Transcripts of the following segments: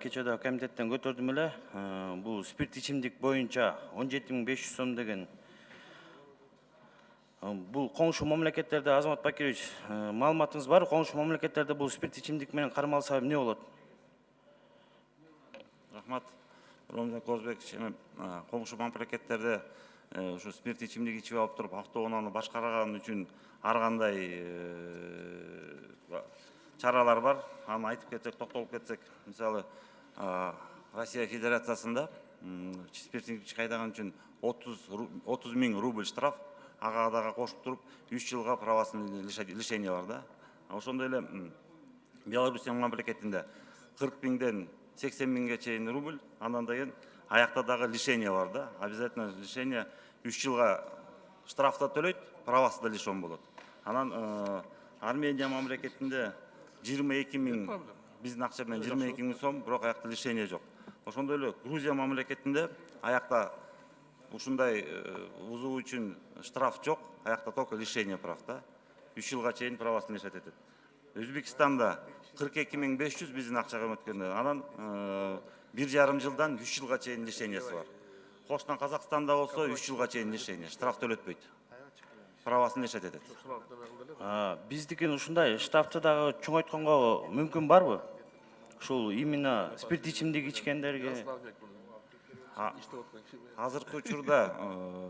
кече да комитеттен көтөрдүм эле. Бул спирт ичимдик боюнча 17.500 сом деген. Бул коңшу мамлекеттерде, Азамат Бакирович, маалыматыңыз бар? Коңшу мамлекеттерде бул спирт ичимдик менен кармалса эмне болот? Рахмат. Ромжан Козбекович, коңшу мамлекеттерде ушу спирт ичимдик ичип алып туруп автоунааны башкарган үчүн ар кандай чаралар бар. Аны айтып кетсек, токтолуп кетсек, мисалы Россия Федерациясында спирттик ички айдаган үчүн 30 000 рубль штраф, ага дагы кошуп туруп 3 жылга правосын лишение бар да. Ошондой эле Белоруссия мамлекетинде 40 000ден 80 000ге чейин рубль, андан кийин аякта дагы лишение бар да. Обязательно лишение 3 жылга штрафта төлөйт, правасы да лишен болот. Анан Армения мамлекетинде 22 000, биздин акча менен 22 000 сом, бирок аякта лишение жок. Ошондой эле Грузия мамлекетинде аякта ушундай бузуу үчүн штраф жок, аякта только лишение прав да. 3 жылга чейин правасын лишет этет. Өзбекстанда 42 500 биздин акчага өткөндө, анан 1,5 жылдан 3 жылга чейин лишениясы бар. Коштан Казакстанда болсо 3 жылга чейин лишение, штраф төлөтпөйт. Правасын лишет этет. Биздикин ушундай штрафты дагы чоңойтконго мүмкүн барбы? Ушул именно спирт ичимдик ичкендерге. Азыркы учурда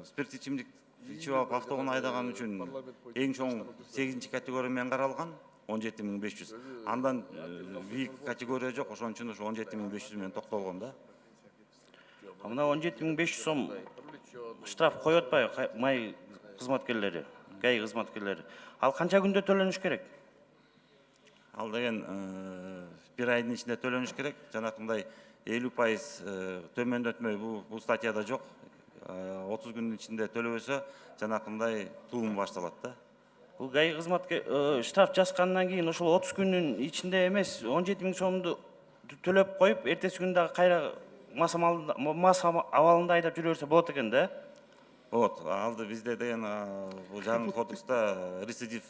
спирт ичимдик ичип алып автоунаа айдаган үчүн эң чоң 8 категория менен каралган 17 500. Андан бийик категория жок, ошон үчүн ошо 17 500 менен токтолгон да. Мына 17 500 сом штраф коет атпайбы май кызматкерлери, ГАИ кызматкерлери? Ал канча күндө төлөнүш керек? Ал деген бир айдын ичинде төлөнүш керек. Жанакындай 50% төмөндөтмөй бул статьяда жок. 30 күндүн ичинде төлөбөсө жанакындай туум башталат да. Бул ГАИ кызматкер штраф жазгандан кийин ошол 30 күндүн ичинде эмес 17 000 сомду төлөп коюп, эртеси күнү дагы кайра мас абалында айдап жүрө берсе болот экен да? Болот. Алды бизде деген бул жаңы кодекста рецидив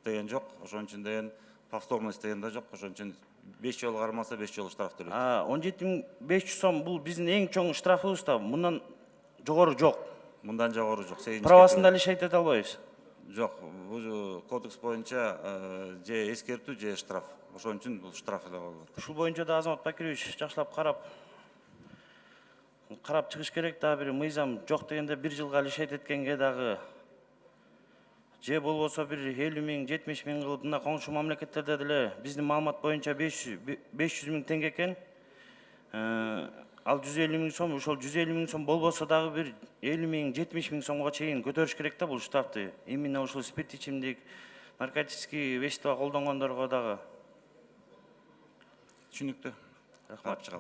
деген жок. Ошон үчүн деген повторность деген да жок. Ошон үчүн 5 жолу кармалса 5 жолу штраф төлөйт. 17 500 сом бул биздин эң чоң штрафыбыз да, мындан жогору жок. Мындан жогору жок. Правасында лишайт эте албайбыз. Жок, бул кодекс боюнча же эскертүү же штраф. Ошон үчүн бул штраф эле болот. Ушул боюнча да Азамат Бакирович жакшылап карап чыгыш керек. Дагы бир мыйзам жок дегенде 1 жылга лишайт эткенге дагы же болбосо бир 50 000, 70 000 кылып, мына коңшу мамлекеттерде деле биздин маалымат боюнча 500 000 теңге экен. Ал 150 000 сом, ошол 150 000 сом болбосо дагы бир 50 000, 70 000 сомго чейин көтөрүш керек да бул штрафты. Именно ушул спирт ичимдик, наркотический вещество колдонгондорго дагы. Түшүнүктүү. Рахмат.